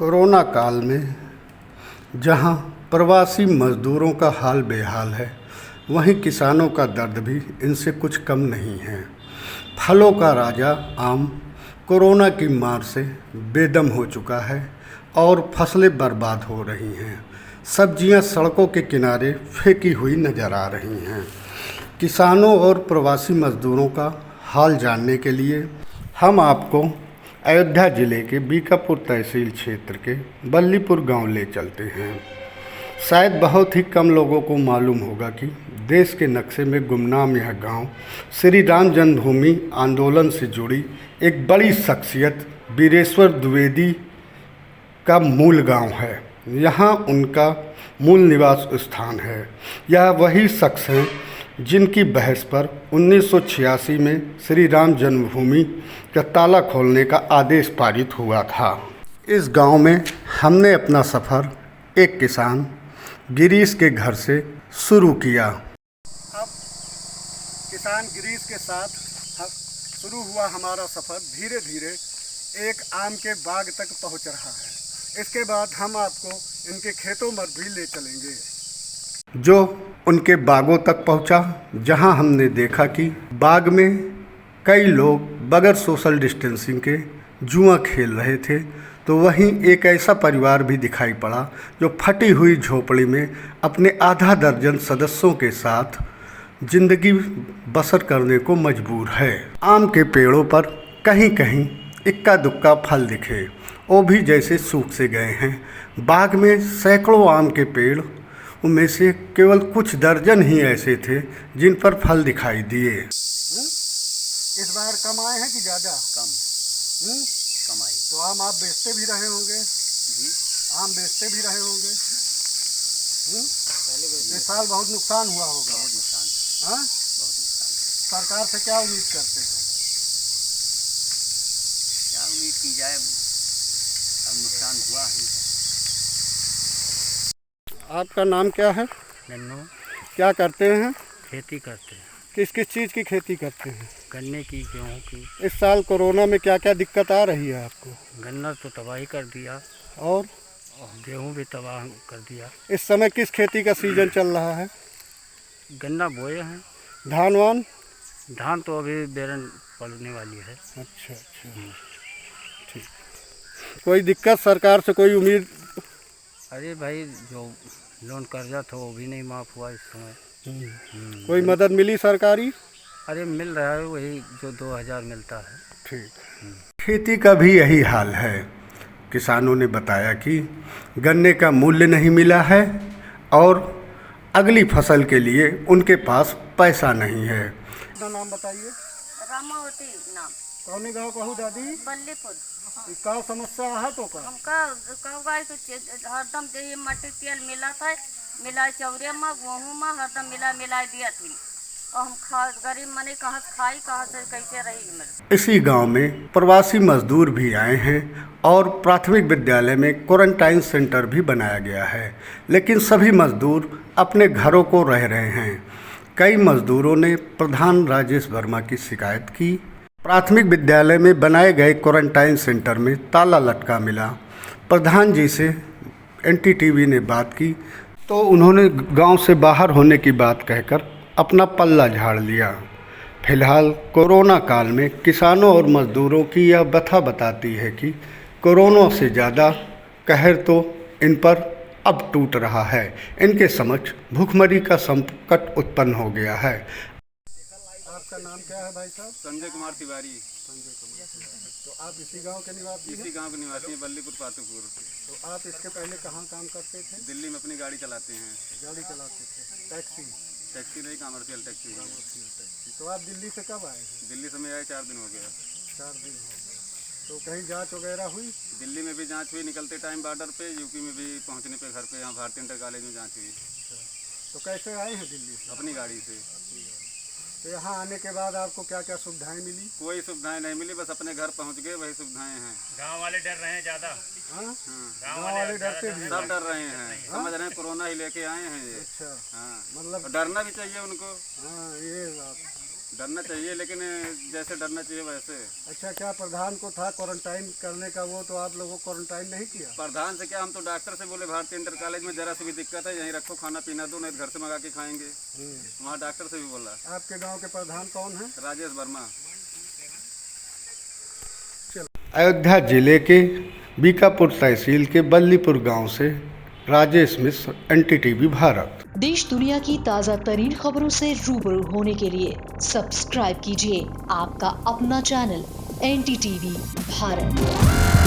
Corona काल में जहां प्रवासी मज़दूरों का हाल बेहाल है, वहीं किसानों का दर्द भी इनसे कुछ कम नहीं है। फलों का राजा आम कोरोना की मार से बेदम हो चुका है और फसलें बर्बाद हो रही हैं। सब्जियां सड़कों के किनारे फेंकी हुई नज़र आ रही हैं। किसानों और प्रवासी मज़दूरों का हाल जानने के लिए हम आपको अयोध्या ज़िले के बीकापुर तहसील क्षेत्र के बल्लीपुर गांव ले चलते हैं। शायद बहुत ही कम लोगों को मालूम होगा कि देश के नक्शे में गुमनाम यह गांव श्री राम जन्मभूमि आंदोलन से जुड़ी एक बड़ी शख्सियत वीरेश्वर द्विवेदी का मूल गांव है। यहाँ उनका मूल निवास स्थान है। यह वही शख्स हैं जिनकी बहस पर 1986 में श्री राम जन्मभूमि का ताला खोलने का आदेश पारित हुआ था। इस गांव में हमने अपना सफ़र एक किसान गिरीश के घर से शुरू किया। अब किसान गिरीश के साथ शुरू हुआ हमारा सफ़र धीरे धीरे एक आम के बाग तक पहुंच रहा है। इसके बाद हम आपको इनके खेतों में भी ले चलेंगे, जो उनके बागों तक पहुंचा, जहां हमने देखा कि बाग में कई लोग बगैर सोशल डिस्टेंसिंग के जुआ खेल रहे थे। तो वहीं एक ऐसा परिवार भी दिखाई पड़ा जो फटी हुई झोपड़ी में अपने आधा दर्जन सदस्यों के साथ जिंदगी बसर करने को मजबूर है। आम के पेड़ों पर कहीं कहीं इक्का दुक्का फल दिखे, वो भी जैसे सूख से गए हैं। बाग में सैकड़ों आम के पेड़, उनमें से केवल कुछ दर्जन ही ऐसे थे जिन पर फल दिखाई दिए। इस बार कम आए हैं कि ज़्यादा? कम आए। तो आम आप बेचते भी रहे होंगे जी? आम बेचते भी रहे होंगे। इस साल बहुत नुकसान हुआ होगा। बहुत नुकसान। हाँ, बहुत नुकसान। सरकार से क्या उम्मीद करते हैं? क्या उम्मीद की जाए, अब नुकसान हुआ ही है। आपका नाम क्या है? नन्नू। क्या करते हैं? खेती करते हैं। किस किस चीज़ की खेती करते हैं? गन्ने की, गेहूँ की। इस साल कोरोना में क्या क्या दिक्कत आ रही है आपको? गन्ना तो तबाही कर दिया और गेहूँ भी तबाह कर दिया। इस समय किस खेती का सीजन चल रहा है? गन्ना बोए हैं। धान वान? धान तो अभी बेरन पड़ने वाली है। अच्छा अच्छा, ठीक। कोई दिक्कत सरकार से, कोई उम्मीद? अरे भाई, जो लोन कर्जा था वो भी नहीं माफ़ हुआ इस समय। कोई मदद मिली सरकारी? अरे मिल रहा है, वही जो 2000 मिलता है। ठीक। खेती का भी यही हाल है। किसानों ने बताया कि गन्ने का मूल्य नहीं मिला है और अगली फसल के लिए उनके पास पैसा नहीं है। अपना नाम बताइए। रामावती नाम। कौन गाँव कहूँ दादी? बल्लीपुर। का समस्या है तो का? हमका कहूँगा तो हरदम दे मट्टी तेल मिला था, मिला चौरे में, गेहूँ में हरदम मिला दिया थी। और हम गरीब मने कहाँ से खाई, कहाँ से कैसे रही मेरे। इसी गांव में प्रवासी मजदूर भी आए हैं और प्राथमिक विद्यालय में क्वारंटाइन सेंटर भी बनाया गया है, लेकिन सभी मजदूर अपने घरों को रह रहे हैं। कई मजदूरों ने प्रधान राजेश वर्मा की शिकायत की। प्राथमिक विद्यालय में बनाए गए क्वारंटाइन सेंटर में ताला लटका मिला। प्रधान जी से NTTV ने बात की तो उन्होंने गांव से बाहर होने की बात कहकर अपना पल्ला झाड़ लिया। फिलहाल कोरोना काल में किसानों और मजदूरों की यह व्यथा बताती है कि कोरोना से ज़्यादा कहर तो इन पर अब टूट रहा है। इनके समक्ष भूखमरी का संकट उत्पन्न हो गया है। आपका नाम क्या है भाई साहब? संजय कुमार तिवारी। संजय कुमार तिवारी। तो आप इसी गांव के निवासी हैं? इसी गांव के निवासी हैं, बल्लीपुर पातुपुर। तो आप इसके पहले कहाँ काम करते थे? दिल्ली में अपनी गाड़ी चलाते हैं। गाड़ी चलाते थे? टैक्सी? टैक्सी नहीं, कमर्शियल टैक्सी। तो आप दिल्ली से कब आए हैं? दिल्ली से मैं आए 4 दिन हो गया। 4 दिन हो गए। तो कहीं जांच वगैरह हुई? दिल्ली में भी जांच हुई, निकलते टाइम बॉर्डर पे। यूपी में भी पहुंचने पे घर पे, यहाँ भारतीय इंटर कॉलेज में जांच हुई। तो कैसे आए हैं दिल्ली से? अपनी गाड़ी से। तो यहाँ आने के बाद आपको क्या क्या सुविधाएं मिली? कोई सुविधाएं नहीं मिली, बस अपने घर पहुंच गए, वही सुविधाएं हैं। गाँव वाले डर रहे हैं ज़्यादा। हाँ, गाँव वाले डरते भी सब डर रहे हैं, समझ रहे हैं कोरोना ही लेके आए हैं ये। अच्छा, हाँ, मतलब और डरना भी चाहिए उनको। हाँ, ये बात। डरना चाहिए, लेकिन जैसे डरना चाहिए वैसे। अच्छा, क्या प्रधान को था क्वारंटाइन करने का, वो तो आप लोगों को क्वारंटाइन नहीं किया? प्रधान से क्या, हम तो डॉक्टर से बोले भारतीय इंटर कॉलेज में जरा सी भी दिक्कत है यहीं रखो, खाना पीना दो, नहीं घर से मंगा के खाएंगे। वहाँ डॉक्टर से भी बोला। आपके गांव के प्रधान कौन है? राजेश वर्मा। अयोध्या जिले के बीकापुर तहसील के बल्लीपुर गांव से राजेश मिश्र, NTTV भारत। देश दुनिया की ताज़ा तरीन खबरों से रूबरू होने के लिए सब्सक्राइब कीजिए आपका अपना चैनल NTTV भारत।